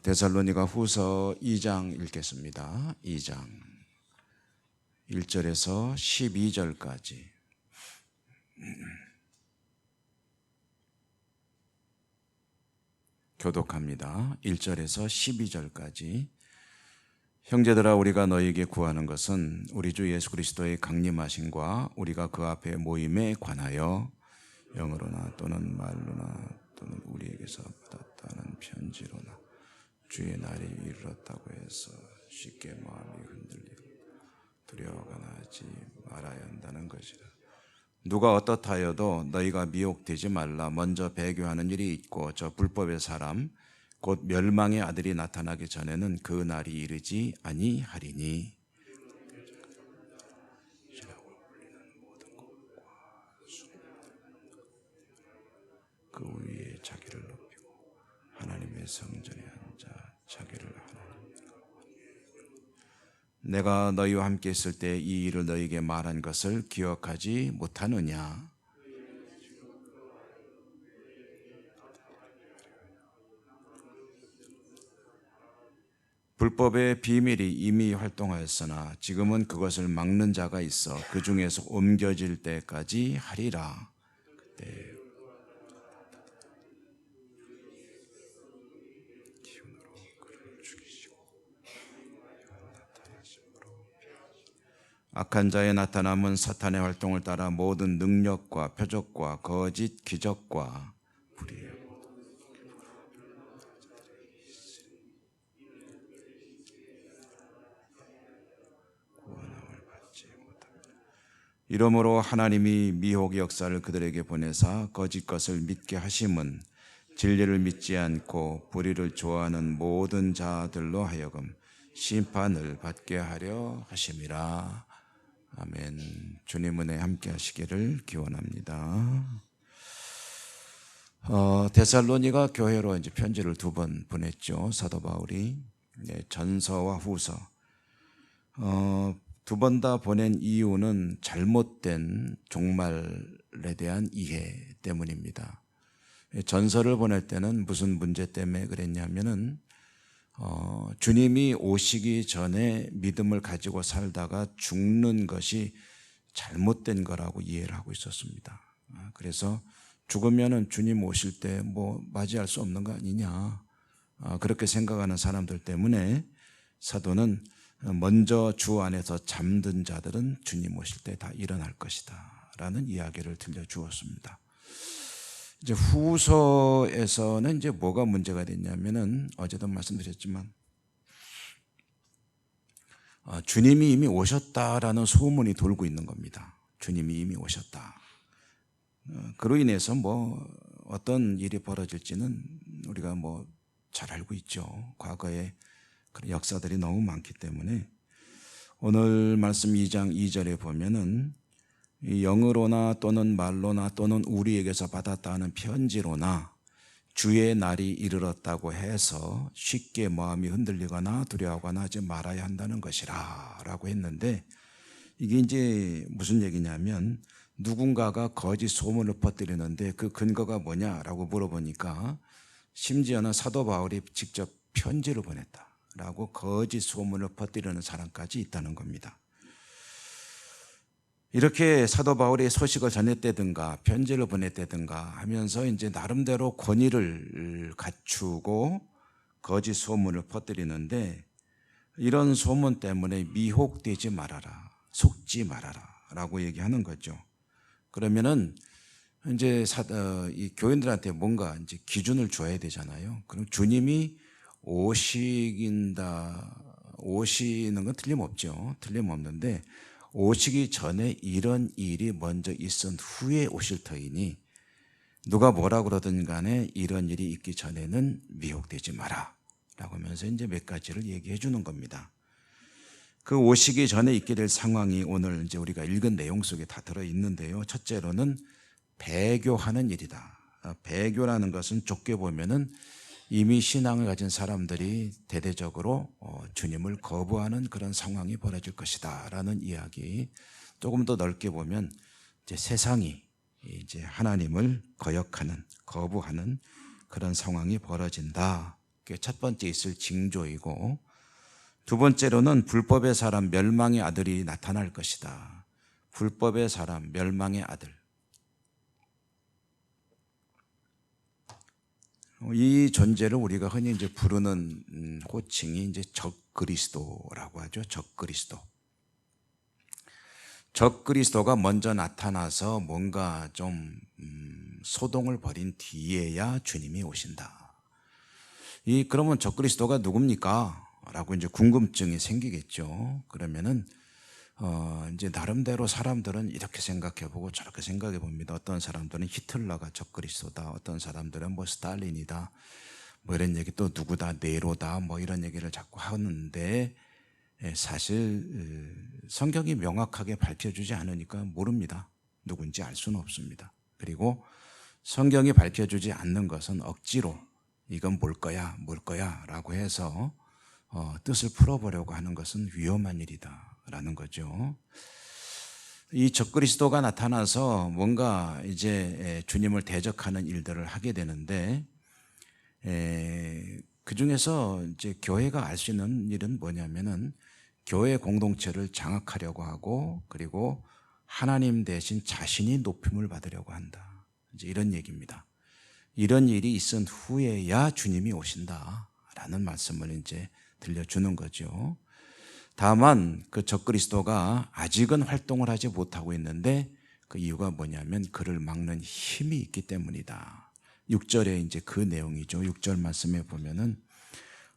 데살로니가 후서 2장 읽겠습니다. 2장 1절에서 12절까지. 교독합니다. 1절에서 12절까지. 형제들아, 우리가 너희에게 구하는 것은 우리 주 예수 그리스도의 강림하심과 우리가 그 앞에 모임에 관하여 영어로나 또는 말로나 또는 우리에게서 받았다는 편지로나 주의 날이 이르렀다고 해서 쉽게 마음이 흔들리고 두려워하거나 하지 말아야 한다는 것이라. 누가 어떻하여도 너희가 미혹되지 말라. 먼저 배교하는 일이 있고 저 불법의 사람 곧 멸망의 아들이 나타나기 전에는 그 날이 이르지 아니하리니 그 위에 자기를 높이고 하나님의 성전에 앉아 자기를 하나님과 내가 너희와 함께 있을 때 이 일을 너희에게 말한 것을 기억하지 못하느냐. 불법의 비밀이 이미 활동하였으나 지금은 그것을 막는 자가 있어 그 중에서 옮겨질 때까지 하리라. 그때 기운으로 그를 죽이시고 악한 자의 나타남은 사탄의 활동을 따라 모든 능력과 표적과 거짓 기적과 불의의 구원함을 받지 못합니다. 이러므로 하나님이 미혹의 역사를 그들에게 보내사 거짓 것을 믿게 하심은 진리를 믿지 않고 불의를 좋아하는 모든 자들로 하여금 심판을 받게 하려 하심이라. 아멘. 주님 은혜 함께 하시기를 기원합니다. 데살로니가 교회로 이제 편지를 2번 보냈죠. 사도 바울이. 전서와 후서. 2번 다 보낸 이유는 잘못된 종말에 대한 이해 때문입니다. 전서를 보낼 때는 무슨 문제 때문에 그랬냐면은 주님이 오시기 전에 믿음을 가지고 살다가 죽는 것이 잘못된 거라고 이해를 하고 있었습니다. 그래서 죽으면은 주님 오실 때 맞이할 수 없는 거 아니냐, 그렇게 생각하는 사람들 때문에 사도는 먼저 주 안에서 잠든 자들은 주님 오실 때 다 일어날 것이다 라는 이야기를 들려주었습니다. 이제 후서에서는 이제 뭐가 문제가 됐냐면은 어제도 말씀드렸지만 주님이 이미 오셨다라는 소문이 돌고 있는 겁니다. 주님이 이미 오셨다. 그로 인해서 어떤 일이 벌어질지는 우리가 잘 알고 있죠. 과거에 그런 역사들이 너무 많기 때문에 오늘 말씀 2장 2절에 보면은 영으로나 또는 말로나 또는 우리에게서 받았다는 편지로나 주의 날이 이르렀다고 해서 쉽게 마음이 흔들리거나 두려워하거나 하지 말아야 한다는 것이라 라고 했는데, 이게 이제 무슨 얘기냐면 누군가가 거짓 소문을 퍼뜨리는데 그 근거가 뭐냐라고 물어보니까 심지어는 사도 바울이 직접 편지를 보냈다라고 거짓 소문을 퍼뜨리는 사람까지 있다는 겁니다. 이렇게 사도 바울이 소식을 전했다든가 편지를 보냈다든가 하면서 이제 나름대로 권위를 갖추고 거짓 소문을 퍼뜨리는데, 이런 소문 때문에 미혹되지 말아라, 속지 말아라 라고 얘기하는 거죠. 그러면은 이제 이 교인들한테 뭔가 이제 기준을 줘야 되잖아요. 그럼 주님이 오시는 건 틀림없죠. 틀림없는데 오시기 전에 이런 일이 먼저 있은 후에 오실 터이니 누가 뭐라 그러든 간에 이런 일이 있기 전에는 미혹되지 마라 라고 하면서 이제 몇 가지를 얘기해 주는 겁니다. 그 오시기 전에 있게 될 상황이 오늘 이제 우리가 읽은 내용 속에 다 들어 있는데요. 첫째로는 배교하는 일이다. 배교라는 것은 좁게 보면은 이미 신앙을 가진 사람들이 대대적으로 주님을 거부하는 그런 상황이 벌어질 것이다 라는 이야기. 조금 더 넓게 보면 이제 세상이 이제 하나님을 거역하는, 거부하는 그런 상황이 벌어진다 그게 첫 번째 있을 징조이고, 두 번째로는 불법의 사람 멸망의 아들이 나타날 것이다. 불법의 사람 멸망의 아들. 이 존재를 우리가 흔히 이제 부르는 호칭이 이제 적그리스도라고 하죠. 적그리스도. 적그리스도가 먼저 나타나서 뭔가 좀 소동을 벌인 뒤에야 주님이 오신다. 그러면 적그리스도가 누굽니까? 라고 이제 궁금증이 생기겠죠. 그러면은 이제 나름대로 사람들은 이렇게 생각해보고 저렇게 생각해봅니다. 어떤 사람들은 히틀러가 적그리스도다, 어떤 사람들은 뭐 스탈린이다, 뭐 이런 얘기, 또 누구다, 네로다, 뭐 이런 얘기를 자꾸 하는데, 사실 성경이 명확하게 밝혀주지 않으니까 모릅니다. 누군지 알 수는 없습니다. 그리고 성경이 밝혀주지 않는 것은 억지로 이건 뭘 거야 라고 해서 뜻을 풀어보려고 하는 것은 위험한 일이다 라는 거죠. 이 적그리스도가 나타나서 뭔가 이제 주님을 대적하는 일들을 하게 되는데, 그 중에서 이제 교회가 알 수 있는 일은 뭐냐면은 교회 공동체를 장악하려고 하고, 그리고 하나님 대신 자신이 높임을 받으려고 한다. 이제 이런 얘기입니다. 이런 일이 있은 후에야 주님이 오신다라는 말씀을 이제 들려주는 거죠. 다만 그 적그리스도가 아직은 활동을 하지 못하고 있는데, 그 이유가 뭐냐면 그를 막는 힘이 있기 때문이다. 6절에 이제 그 내용이죠. 6절 말씀에 보면은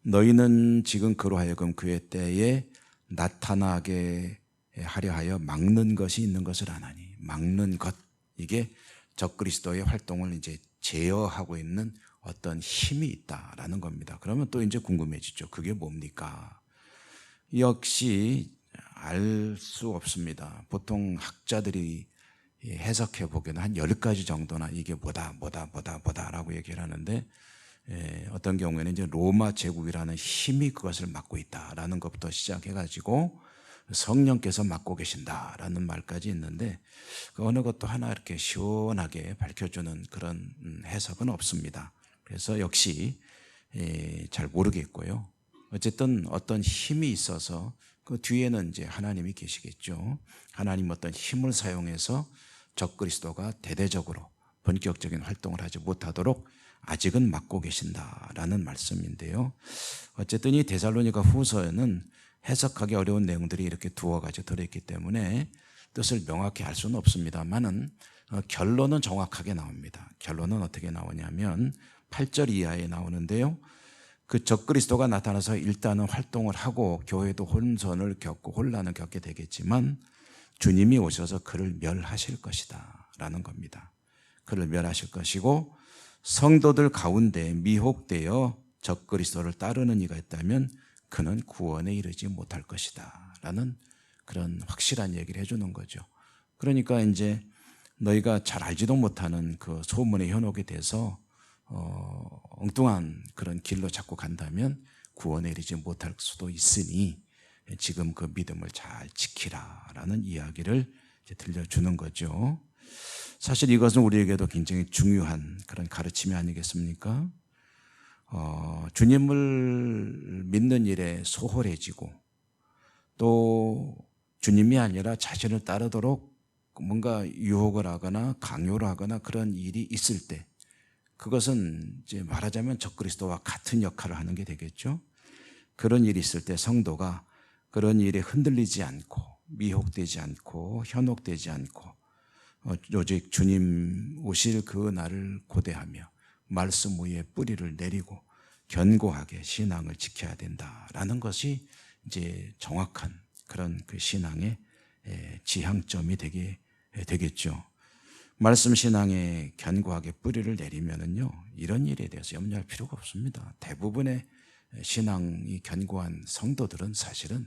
너희는 지금 그로 하여금 그의 때에 나타나게 하려 하여 막는 것이 있는 것을 아나니, 막는 것, 이게 적그리스도의 활동을 이제 제어하고 있는 어떤 힘이 있다라는 겁니다. 그러면 또 이제 궁금해지죠. 그게 뭡니까? 역시 알 수 없습니다. 보통 학자들이 해석해 보기에는 한 10가지 정도나 이게 뭐다라고 얘기를 하는데, 어떤 경우에는 이제 로마 제국이라는 힘이 그것을 막고 있다라는 것부터 시작해가지고 성령께서 막고 계신다라는 말까지 있는데, 그 어느 것도 하나 이렇게 시원하게 밝혀주는 그런 해석은 없습니다. 그래서 역시 잘 모르겠고요. 어쨌든 어떤 힘이 있어서 그 뒤에는 이제 하나님이 계시겠죠. 하나님 어떤 힘을 사용해서 적그리스도가 대대적으로 본격적인 활동을 하지 못하도록 아직은 막고 계신다라는 말씀인데요. 어쨌든 이 데살로니가 후서에는 해석하기 어려운 내용들이 이렇게 두어 가지 들어있기 때문에 뜻을 명확히 알 수는 없습니다만은 결론은 정확하게 나옵니다. 결론은 어떻게 나오냐면 8절 이하에 나오는데요. 그 적그리스도가 나타나서 일단은 활동을 하고 교회도 혼선을 겪고 혼란을 겪게 되겠지만 주님이 오셔서 그를 멸하실 것이다 라는 겁니다. 그를 멸하실 것이고, 성도들 가운데 미혹되어 적그리스도를 따르는 이가 있다면 그는 구원에 이르지 못할 것이다 라는 그런 확실한 얘기를 해주는 거죠. 그러니까 이제 너희가 잘 알지도 못하는 그 소문의 현혹이 돼서 엉뚱한 그런 길로 자꾸 간다면 구원에 이르지 못할 수도 있으니 지금 그 믿음을 잘 지키라라는 이야기를 이제 들려주는 거죠. 사실 이것은 우리에게도 굉장히 중요한 그런 가르침이 아니겠습니까? 주님을 믿는 일에 소홀해지고, 또 주님이 아니라 자신을 따르도록 뭔가 유혹을 하거나 강요를 하거나 그런 일이 있을 때, 그것은 이제 말하자면 적그리스도와 같은 역할을 하는 게 되겠죠. 그런 일이 있을 때 성도가 그런 일에 흔들리지 않고 미혹되지 않고 현혹되지 않고 오직 주님 오실 그 날을 고대하며 말씀 위에 뿌리를 내리고 견고하게 신앙을 지켜야 된다라는 것이 이제 정확한 그런 그 신앙의 지향점이 되겠죠. 말씀 신앙에 견고하게 뿌리를 내리면은요, 이런 일에 대해서 염려할 필요가 없습니다. 대부분의 신앙이 견고한 성도들은 사실은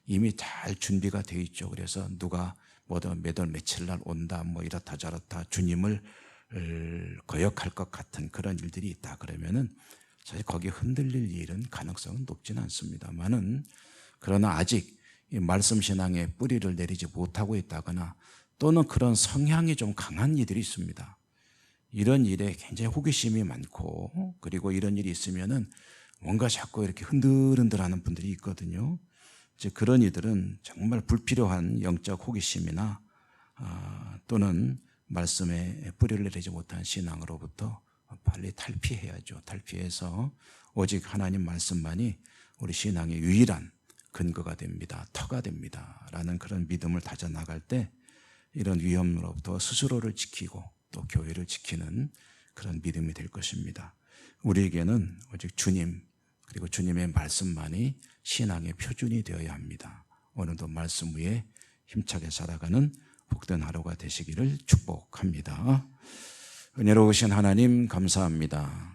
이미 잘 준비가 되어 있죠. 그래서 누가 몇 월 며칠 날 온다, 뭐 이렇다 저렇다, 주님을 거역할 것 같은 그런 일들이 있다 그러면은 사실 거기에 흔들릴 일은 가능성은 높지는 않습니다만은, 그러나 아직 이 말씀 신앙에 뿌리를 내리지 못하고 있다거나 또는 그런 성향이 좀 강한 이들이 있습니다. 이런 일에 굉장히 호기심이 많고, 그리고 이런 일이 있으면은 뭔가 자꾸 이렇게 흔들흔들하는 분들이 있거든요. 이제 그런 이들은 정말 불필요한 영적 호기심이나 또는 말씀에 뿌리를 내리지 못한 신앙으로부터 빨리 탈피해야죠. 탈피해서 오직 하나님 말씀만이 우리 신앙의 유일한 근거가 됩니다. 터가 됩니다. 라는 그런 믿음을 다져나갈 때 이런 위험으로부터 스스로를 지키고 또 교회를 지키는 그런 믿음이 될 것입니다. 우리에게는 오직 주님 그리고 주님의 말씀만이 신앙의 표준이 되어야 합니다. 오늘도 말씀 위에 힘차게 살아가는 복된 하루가 되시기를 축복합니다. 은혜로우신 하나님 감사합니다.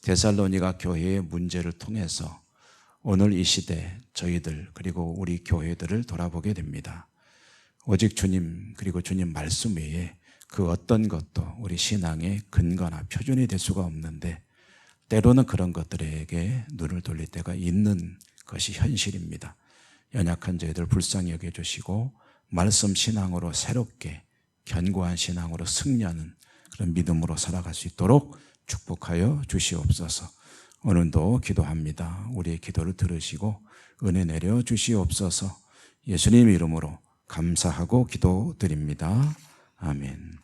데살로니가 교회의 문제를 통해서 오늘 이 시대 저희들 그리고 우리 교회들을 돌아보게 됩니다. 오직 주님 그리고 주님 말씀 외에 그 어떤 것도 우리 신앙의 근거나 표준이 될 수가 없는데 때로는 그런 것들에게 눈을 돌릴 때가 있는 것이 현실입니다. 연약한 저희들 불쌍히 여겨주시고 말씀 신앙으로 새롭게 견고한 신앙으로 승리하는 그런 믿음으로 살아갈 수 있도록 축복하여 주시옵소서. 오늘도 기도합니다. 우리의 기도를 들으시고 은혜 내려 주시옵소서. 예수님 이름으로 감사하고 기도드립니다. 아멘.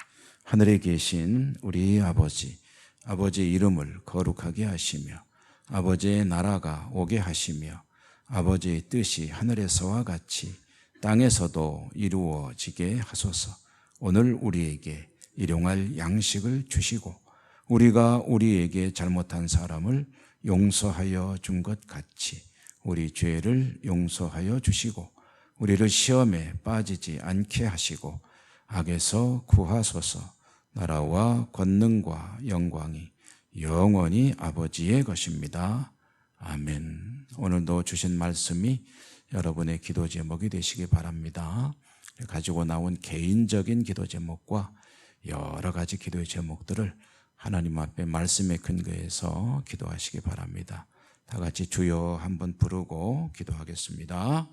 하늘에 계신 우리 아버지, 아버지의 이름을 거룩하게 하시며 아버지의 나라가 오게 하시며 아버지의 뜻이 하늘에서와 같이 땅에서도 이루어지게 하소서. 오늘 우리에게 일용할 양식을 주시고 우리가 우리에게 잘못한 사람을 용서하여 준 것 같이 우리 죄를 용서하여 주시고 우리를 시험에 빠지지 않게 하시고 악에서 구하소서. 나라와 권능과 영광이 영원히 아버지의 것입니다. 아멘. 오늘도 주신 말씀이 여러분의 기도 제목이 되시기 바랍니다. 가지고 나온 개인적인 기도 제목과 여러 가지 기도의 제목들을 하나님 앞에 말씀의 근거에서 기도하시기 바랍니다. 다 같이 주여 한번 부르고 기도하겠습니다.